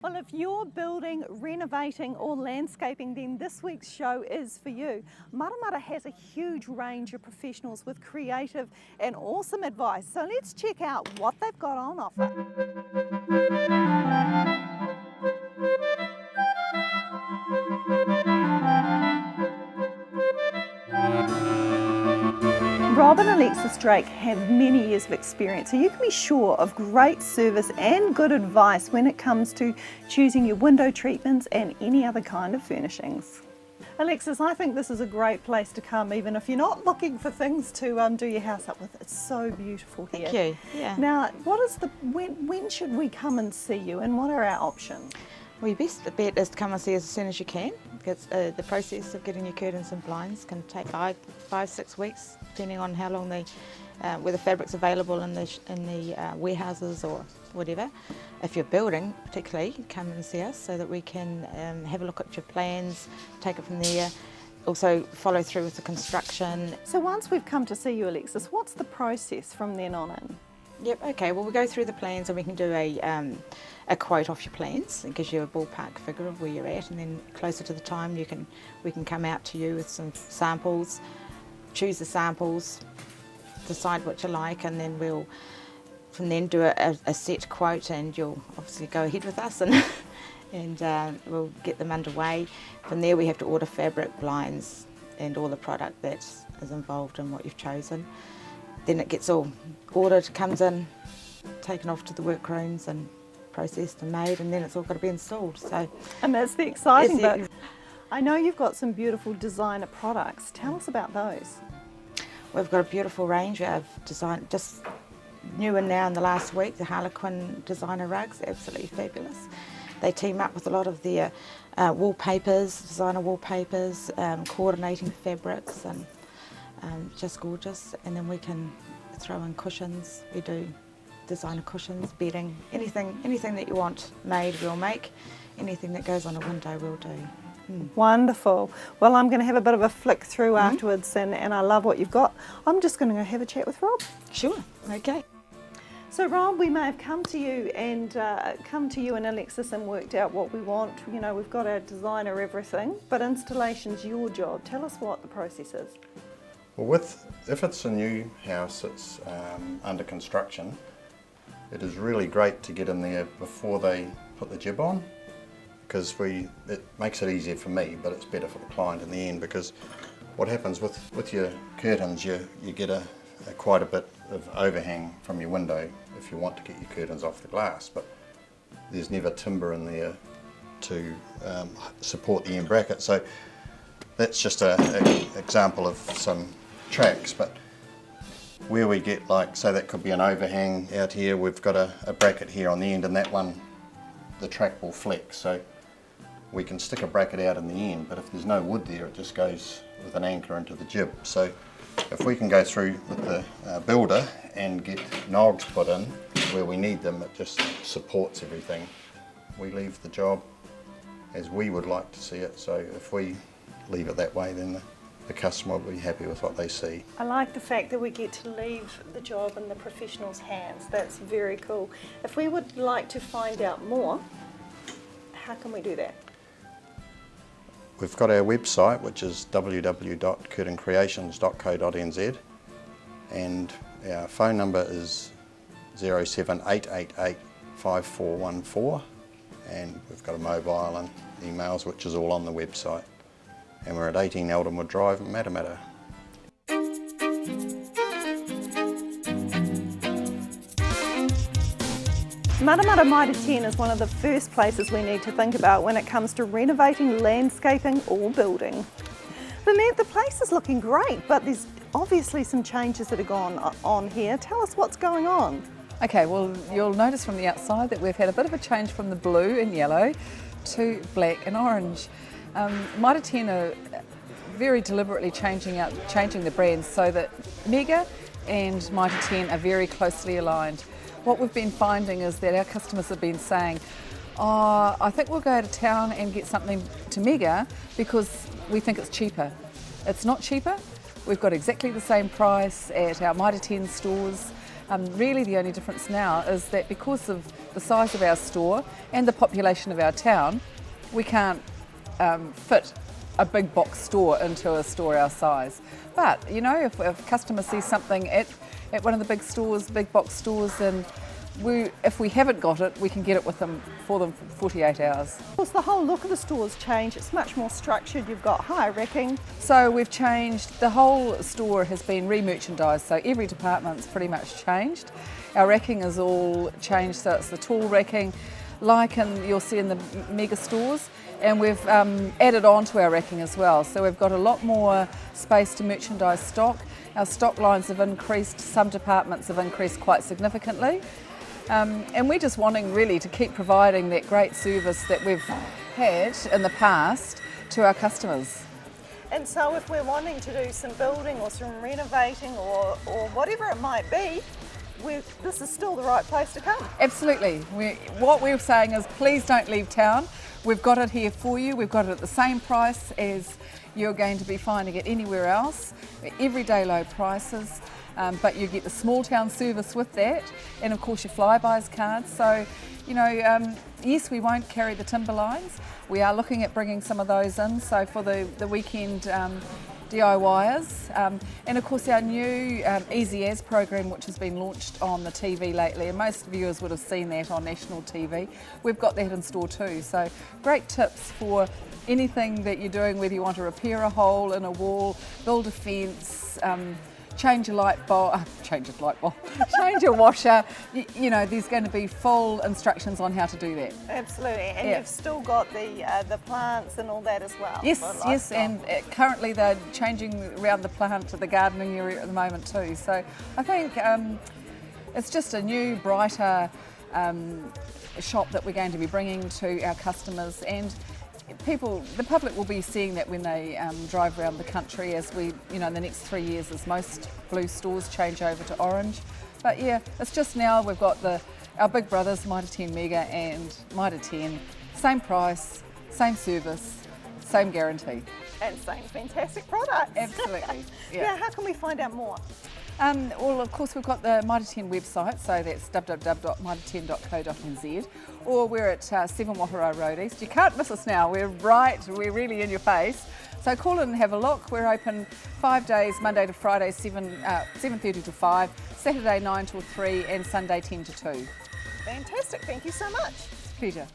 Well, if you're building, renovating or landscaping, then this week's show is for you. Maramara has a huge range of professionals with creative and awesome advice. So let's check out what they've got on offer. Rob and Alexis Drake have many years of experience, so you can be sure of great service and good advice when it comes to choosing your window treatments and any other kind of furnishings. Alexis, I think this is a great place to come, even if you're not looking for things to do your house up with. It's so beautiful here. Thank you. Yeah. Now, when should we come and see you, and what are our options? Well, your best bet is to come and see us as soon as you can, because the process of getting your curtains and blinds can take 5-6 weeks, depending on how long whether fabric's available in the warehouses or whatever. If you're building, particularly, come and see us so that we can have a look at your plans, take it from there. Also follow through with the construction. So once we've come to see you, Alexis, what's the process from then on in? Yep, okay, well, we'll go through the plans and we can do a quote off your plans. It gives you a ballpark figure of where you're at, and then closer to the time we can come out to you with some samples, choose the samples, decide what you like, and then we'll from then do a set quote, and you'll obviously go ahead with us and we'll get them underway. From there we have to order fabric, blinds and all the product that is involved in what you've chosen. Then it gets all ordered, comes in, taken off to the workrooms and processed and made, and then it's all got to be installed. And that's the exciting bit. I know you've got some beautiful designer products. Tell us about those. We've got a beautiful range. We have designed, just new and now in the last week, the Harlequin designer rugs, absolutely fabulous. They team up with a lot of their wallpapers, designer wallpapers, coordinating fabrics, and just gorgeous. And then we can throw in cushions. We do designer cushions, bedding, anything that you want made we'll make. Anything that goes on a window we'll do. Wonderful. Well, I'm going to have a bit of a flick through afterwards, and I love what you've got. I'm just going to go have a chat with Rob. Sure, okay. So Rob, we may have come to you and Alexis and worked out what we want. You know, we've got our designer everything, but installation's your job. Tell us what the process is. Well, if it's a new house that's under construction, it is really great to get in there before they put the jib on, because it makes it easier for me, but it's better for the client in the end, because what happens with your curtains, you get quite a bit of overhang from your window if you want to get your curtains off the glass, but there's never timber in there to support the end bracket. So that's just an example of some tracks, but where we get, like, say that could be an overhang out here, we've got a bracket here on the end, and that one, the track will flex, so we can stick a bracket out in the end, but if there's no wood there, it just goes with an anchor into the jib. So if we can go through with the builder and get nogs put in where we need them, it just supports everything. We leave the job as we would like to see it, so if we leave it that way, then the customer will be happy with what they see. I like the fact that we get to leave the job in the professional's hands. That's very cool. If we would like to find out more, how can we do that? We've got our website, which is www.curtaincreations.co.nz, and our phone number is 07888 5414, and we've got a mobile and emails, which is all on the website. And we're at 18 Eldenwood Drive in Matamata. Matamata Mitre 10 is one of the first places we need to think about when it comes to renovating, landscaping or building. The place is looking great, but there's obviously some changes that have gone on here. Tell us what's going on. Okay, well, you'll notice from the outside that we've had a bit of a change from the blue and yellow to black and orange. Mitre 10 are very deliberately changing the brands so that Mega and Mitre 10 are very closely aligned. What we've been finding is that our customers have been saying, oh, I think we'll go to town and get something to Mega because we think it's cheaper. It's not cheaper. We've got exactly the same price at our Mitre 10 stores. Really the only difference now is that because of the size of our store and the population of our town, we can't fit a big box store into a store our size. But you know, if a customer sees something at one of the big stores, big box stores, then if we haven't got it, we can get it for them for 48 hours. Of course, the whole look of the store's changed. It's much more structured. You've got higher racking. So we've changed, the whole store has been re-merchandised, so every department's pretty much changed. Our racking is all changed, so it's the tall racking, like you'll see in the mega stores, and we've added on to our racking as well. So we've got a lot more space to merchandise stock. Our stock lines have increased, some departments have increased quite significantly. And we're just wanting really to keep providing that great service that we've had in the past to our customers. And so if we're wanting to do some building or some renovating or whatever it might be, this is still the right place to come. Absolutely. What we're saying is please don't leave town. We've got it here for you. We've got it at the same price as you're going to be finding it anywhere else. Everyday low prices. But you get the small town service with that, and of course your Flybuys cards. So, you know, yes, we won't carry the timber lines. We are looking at bringing some of those in, so for the weekend DIYers. And of course our new Easy As program, which has been launched on the TV lately, and most viewers would have seen that on national TV. We've got that in store too, so great tips for anything that you're doing, whether you want to repair a hole in a wall, build a fence, change a light bulb, change a washer. You know, there's going to be full instructions on how to do that. Absolutely, and Yeah. you've still got the plants and all that as well. Yes, and currently they're changing around the gardening area at the moment too. So I think it's just a new, brighter shop that we're going to be bringing to our customers, and the public will be seeing that when they drive around the country, as we, you know, in the next 3 years as most blue stores change over to orange. But yeah, it's just now we've got our big brothers, Mitre 10 Mega and Mitre 10, same price, same service, same guarantee. And same fantastic products. Absolutely. Yeah, how can we find out more? Well, of course, we've got the Mitre 10 website, so that's www.mitre10.co.nz, or we're at 7 Wahara Road East. You can't miss us now, we're really in your face. So call in and have a look. We're open 5 days, Monday to Friday, 7:30 to 5, Saturday 9 till 3, and Sunday 10 to 2. Fantastic, thank you so much. It's a pleasure.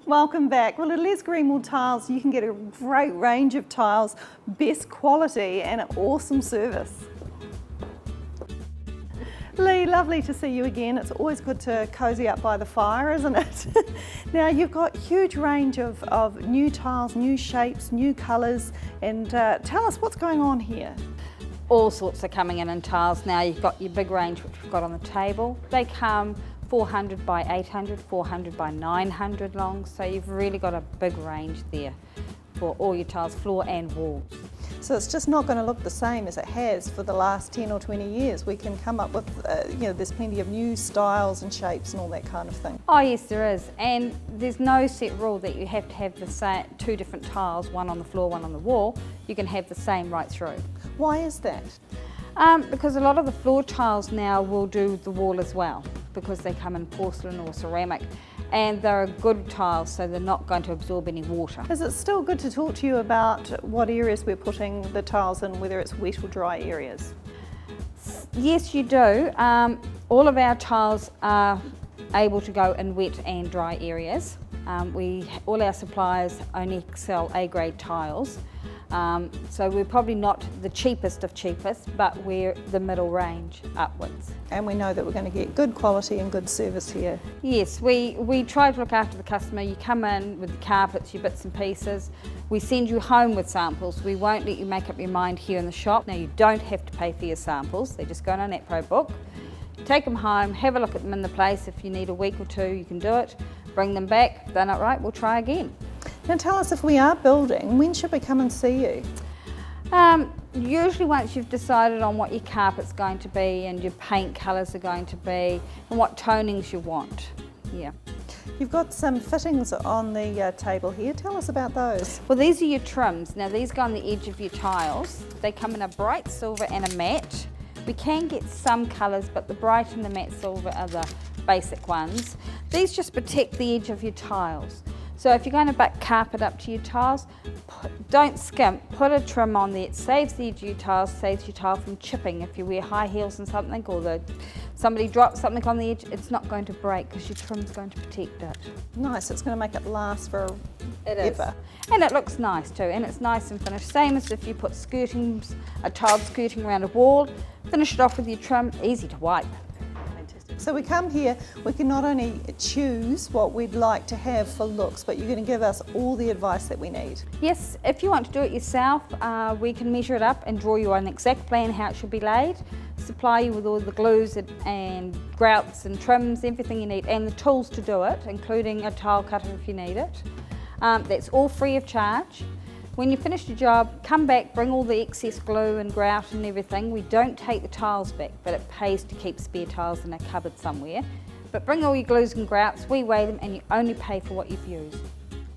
Welcome back. Well, at Les Greenwood Tiles, you can get a great range of tiles, best quality and an awesome service. Lee, lovely to see you again. It's always good to cosy up by the fire, isn't it? Now, you've got a huge range of new tiles, new shapes, new colours, and tell us what's going on here. All sorts are coming in tiles now. You've got your big range which we've got on the table. They come 400 by 800, 400 by 900 long, so you've really got a big range there for all your tiles, floor and walls. So it's just not going to look the same as it has for the last 10 or 20 years. We can come up with, you know, there's plenty of new styles and shapes and all that kind of thing. Oh yes, there is, and there's no set rule that you have to have the same, two different tiles, one on the floor, one on the wall. You can have the same right through. Why is that? Because a lot of the floor tiles now will do the wall as well, because they come in porcelain or ceramic, and they're a good tiles, so they're not going to absorb any water. Is it still good to talk to you about what areas we're putting the tiles in, whether it's wet or dry areas? Yes, you do. All of our tiles are able to go in wet and dry areas. All our suppliers only sell A-grade tiles. So we're probably not the cheapest of cheapest, but we're the middle range upwards. And we know that we're going to get good quality and good service here. Yes, we try to look after the customer. You come in with the carpets, your bits and pieces. We send you home with samples. We won't let you make up your mind here in the shop. Now, you don't have to pay for your samples. They just go in an APRO book. Take them home, have a look at them in the place. If you need a week or two, you can do it. Bring them back. If they're not right, we'll try again. Now tell us, if we are building, when should we come and see you? Usually once you've decided on what your carpet's going to be and your paint colours are going to be and what tonings you want. Yeah. You've got some fittings on the table here. Tell us about those. Well, these are your trims. Now these go on the edge of your tiles. They come in a bright silver and a matte. We can get some colours, but the bright and the matte silver are the basic ones. These just protect the edge of your tiles. So if you're going to back carpet up to your tiles, don't skimp, put a trim on there. It saves the edge of your tiles, saves your tile from chipping. If you wear high heels and something, or somebody drops something on the edge, it's not going to break because your trim's going to protect it. Nice, it's going to make it last for ever. And it looks nice too, and it's nice and finished. Same as if you put skirtings, a tiled skirting around a wall, finish it off with your trim, easy to wipe. So we come here, we can not only choose what we'd like to have for looks, but you're going to give us all the advice that we need. Yes, if you want to do it yourself, we can measure it up and draw you an exact plan how it should be laid, supply you with all the glues and grouts and trims, everything you need, and the tools to do it, including a tile cutter if you need it. That's all free of charge. When you finish the job, come back, bring all the excess glue and grout and everything. We don't take the tiles back, but it pays to keep spare tiles in a cupboard somewhere. But bring all your glues and grouts, we weigh them, and you only pay for what you've used.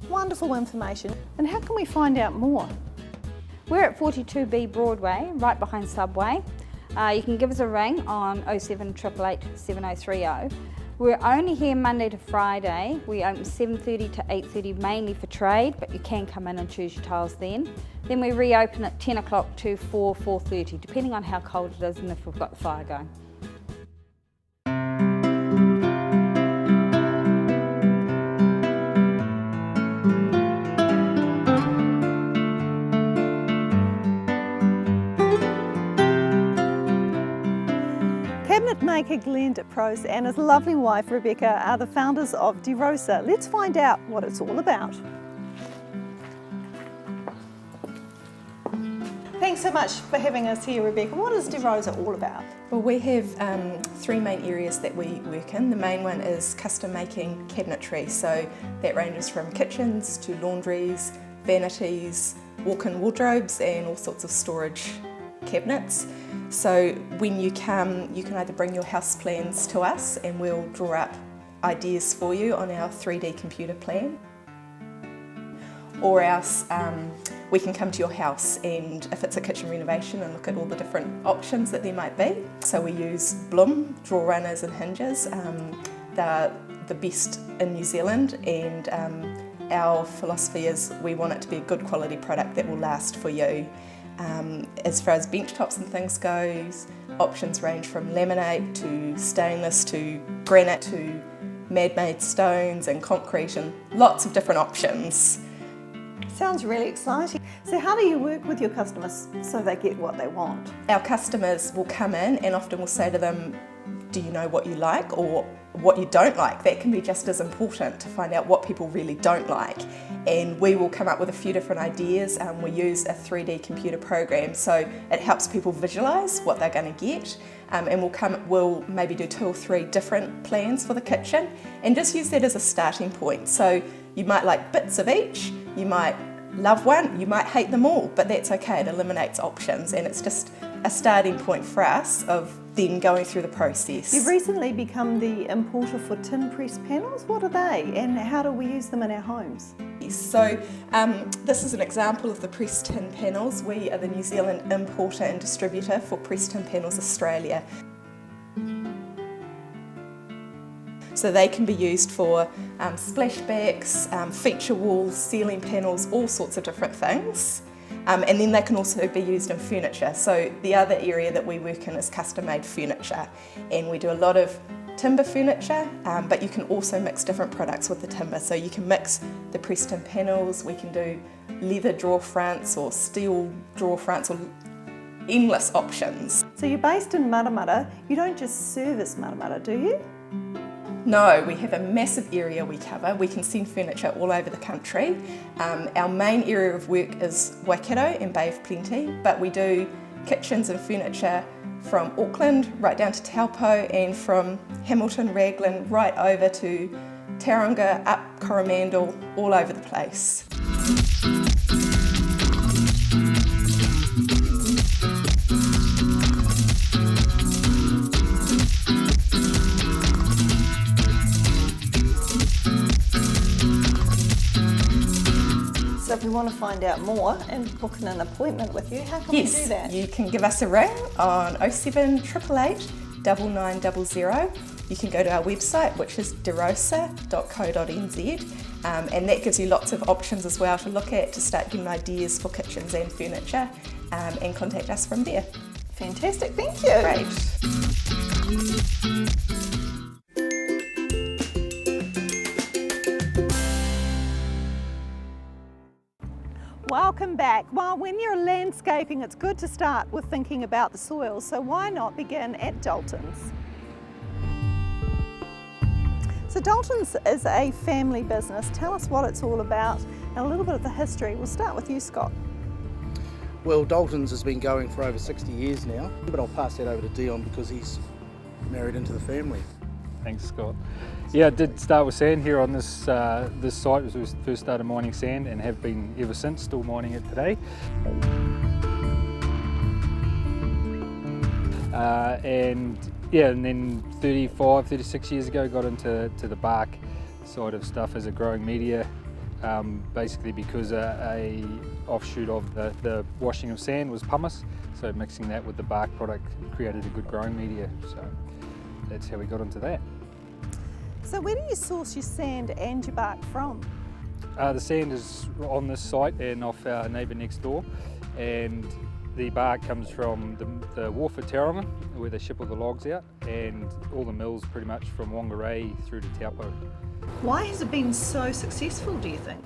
Wonderful information. And how can we find out more? We're at 42B Broadway, right behind Subway. You can give us a ring on 07888 7030. We're only here Monday to Friday. We open 7:30 to 8:30 mainly for trade, but you can come in and choose your tiles then. Then we reopen at 10 o'clock to 4:30, depending on how cold it is and if we've got the fire going. Cabinet maker Glenn DePros and his lovely wife Rebecca are the founders of DeRosa. Let's find out what it's all about. Thanks so much for having us here, Rebecca. What is DeRosa all about? Well, we have three main areas that we work in. The main one is custom making cabinetry, so that ranges from kitchens to laundries, vanities, walk-in wardrobes and all sorts of storage cabinets. So when you come, you can either bring your house plans to us and we'll draw up ideas for you on our 3D computer plan, or else we can come to your house and if it's a kitchen renovation and look at all the different options that there might be. So we use Bloom draw runners and hinges. They're the best in New Zealand, and our philosophy is we want it to be a good quality product that will last for you. As far as bench tops and things goes, options range from laminate to stainless to granite to man-made stones and concrete, and lots of different options. Sounds really exciting. So how do you work with your customers so they get what they want? Our customers will come in and often we'll say to them, do you know what you like or what you don't like? That can be just as important, to find out what people really don't like. And we will come up with a few different ideas. We use a 3D computer program, so it helps people visualise what they're going to get. And we'll maybe do 2 or 3 different plans for the kitchen and just use that as a starting point. So you might like bits of each, you might love one, you might hate them all, but that's okay, it eliminates options and it's just a starting point for us of then going through the process. You've recently become the importer for tin press panels. What are they and how do we use them in our homes? So this is an example of the pressed tin panels. We are the New Zealand importer and distributor for Pressed Tin Panels Australia. So they can be used for splashbacks, feature walls, ceiling panels, all sorts of different things. And then they can also be used in furniture. So the other area that we work in is custom made furniture, and we do a lot of timber furniture, but you can also mix different products with the timber. So you can mix the pressed tin panels, we can do leather drawer fronts or steel drawer fronts, or endless options. So you're based in Maramara. You don't just service Maramara, do you? No, we have a massive area we cover. We can send furniture all over the country. Our main area of work is Waikato and Bay of Plenty, but we do kitchens and furniture from Auckland right down to Taupo, and from Hamilton, Raglan right over to Tauranga, up Coromandel, all over the place. want to find out more and book an appointment with you, how can we do that? You can give us a ring on 07 888 9900. You can go to our website, which is derosa.co.nz, and that gives you lots of options as well to look at, to start getting ideas for kitchens and furniture, and contact us from there. Fantastic, thank you. Great. Welcome back. Well, when you're landscaping, it's good to start with thinking about the soil, so why not begin at Dalton's? So Dalton's is a family business. Tell us what it's all about and a little bit of the history. We'll start with you, Scott. Well, Dalton's has been going for over 60 years now, but I'll pass that over to Dion because he's married into the family. Thanks, Scott. Yeah, I did start with sand here on this site. It was first started mining sand and have been ever since, still mining it today. And then 36 years ago got into the bark side of stuff as a growing media, basically because a offshoot of the washing of sand was pumice, so mixing that with the bark product created a good growing media. So that's how we got into that. So where do you source your sand and your bark from? The sand is on this site and off our neighbour next door, and the bark comes from the wharf at Tauranga where they ship all the logs out, and all the mills pretty much from Whangarei through to Taupo. Why has it been so successful, do you think?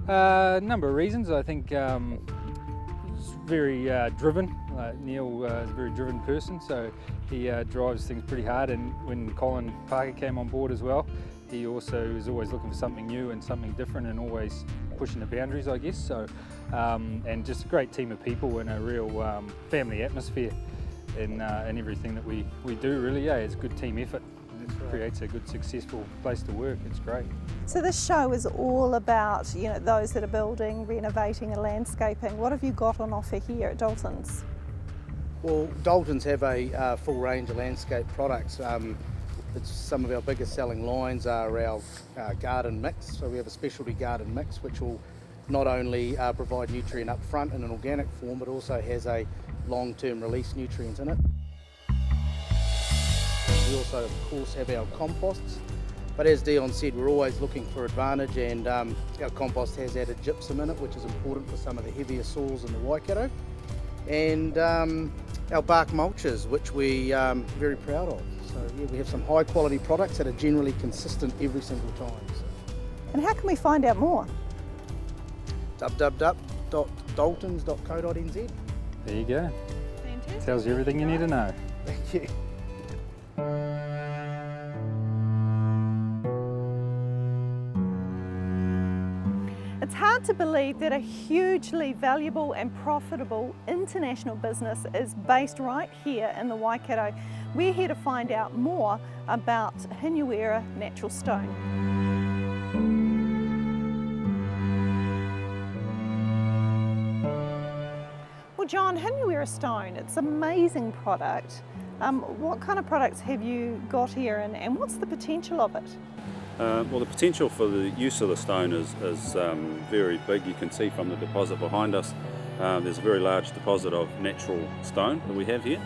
A number of reasons. I think it's very driven. Neil is a very driven person, so he drives things pretty hard, and when Colin Parker came on board as well, he also is always looking for something new and something different and always pushing the boundaries, I guess. So, and just a great team of people and a real family atmosphere in everything that we do, really. Yeah, it's a good team effort. It creates a good, successful place to work. It's great. So this show is all about, those that are building, renovating and landscaping. What have you got on offer here at Dalton's? Well, Dalton's have a full range of landscape products. Some of our biggest selling lines are our garden mix. So we have a specialty garden mix which will not only provide nutrient up front in an organic form, but also has a long-term release nutrients in it. We also, of course, have our composts. But as Dion said, we're always looking for advantage, and our compost has added gypsum in it, which is important for some of the heavier soils in the Waikato. And our bark mulches, which we are very proud of. So yeah, we have some high quality products that are generally consistent every single time. So. And how can we find out more? www.daltons.co.nz. There you go. Fantastic. Tells you everything you need to know. Thank you. It's hard to believe that a hugely valuable and profitable international business is based right here in the Waikato. We're here to find out more about Hinuera natural stone. Well, John, Hinuera stone, it's an amazing product. What kind of products have you got here, and what's the potential of it? Well, the potential for the use of the stone is very big. You can see from the deposit behind us, there's a very large deposit of natural stone that we have here.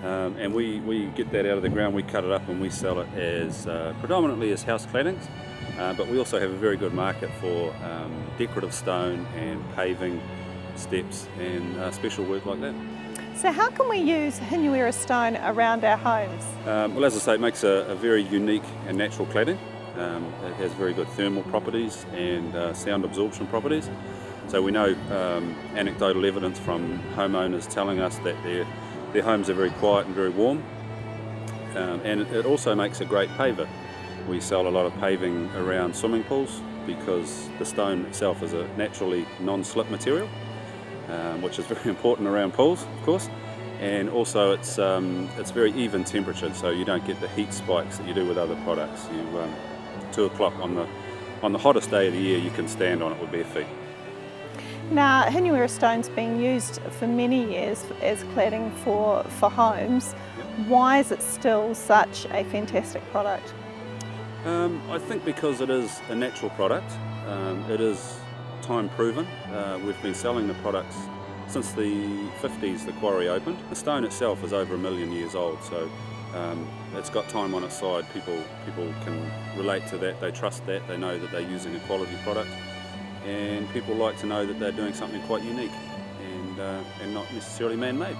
And we get that out of the ground, we cut it up and we sell it as predominantly as house claddings. But we also have a very good market for decorative stone and paving, steps and special work like that. So how can we use Hinuera stone around our homes? Well, as I say, it makes a very unique and natural cladding. It has very good thermal properties and sound absorption properties. So we know anecdotal evidence from homeowners telling us that their homes are very quiet and very warm. And it also makes a great paver. We sell a lot of paving around swimming pools because the stone itself is a naturally non-slip material, which is very important around pools, of course. And also it's very even temperature, so you don't get the heat spikes that you do with other products. 2 o'clock on the hottest day of the year, you can stand on it with bare feet. Now, Hinuera stone's been used for many years as cladding for homes. Yep. Why is it still such a fantastic product? I think because it is a natural product. It is time proven. We've been selling the products since the 50s the quarry opened. The stone itself is over 1 million years old, so it's got time on its side. People can relate to that, they trust that, they know that they're using a quality product, and people like to know that they're doing something quite unique and not necessarily man-made.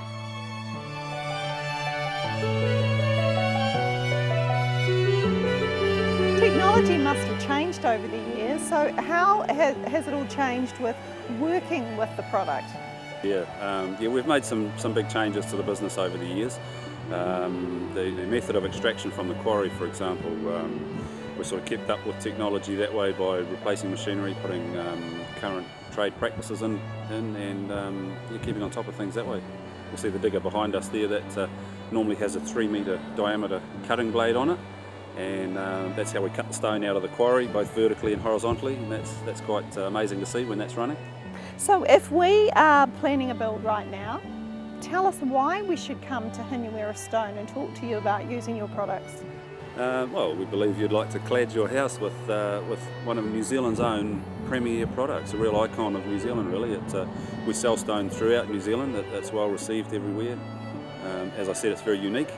Technology must have changed over the years, so how has it all changed with working with the product? Yeah, we've made some big changes to the business over the years. The method of extraction from the quarry, for example, we sort of kept up with technology that way by replacing machinery, putting current trade practices in and keeping on top of things that way. You'll see the digger behind us there that normally has a 3-metre diameter cutting blade on it, and that's how we cut the stone out of the quarry, both vertically and horizontally, and that's quite amazing to see when that's running. So if we are planning a build right now, tell us why we should come to Hinuera Stone and talk to you about using your products. Well, we believe you'd like to clad your house with one of New Zealand's own premier products, a real icon of New Zealand really. We sell stone throughout New Zealand, that's well received everywhere. As I said, it's very unique.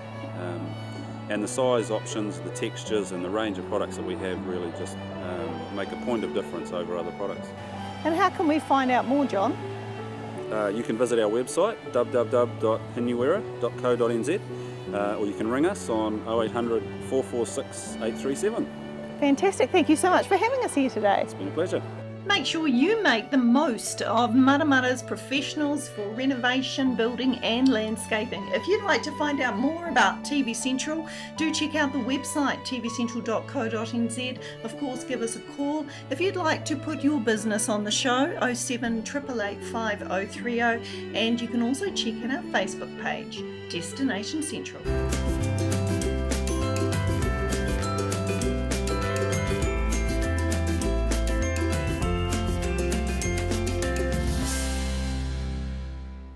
And the size options, the textures and the range of products that we have really just make a point of difference over other products. And how can we find out more, John? You can visit our website www.hinuera.co.nz or you can ring us on 0800 446 837. Fantastic, thank you so much for having us here today. It's been a pleasure. Make sure you make the most of Matamata's professionals for renovation, building and landscaping. If you'd like to find out more about TV Central, do check out the website tvcentral.co.nz. Of course, give us a call. If you'd like to put your business on the show, 07 888 5030, and you can also check out our Facebook page, Destination Central.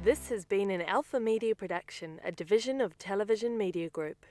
This has been an Alpha Media production, a division of Television Media Group.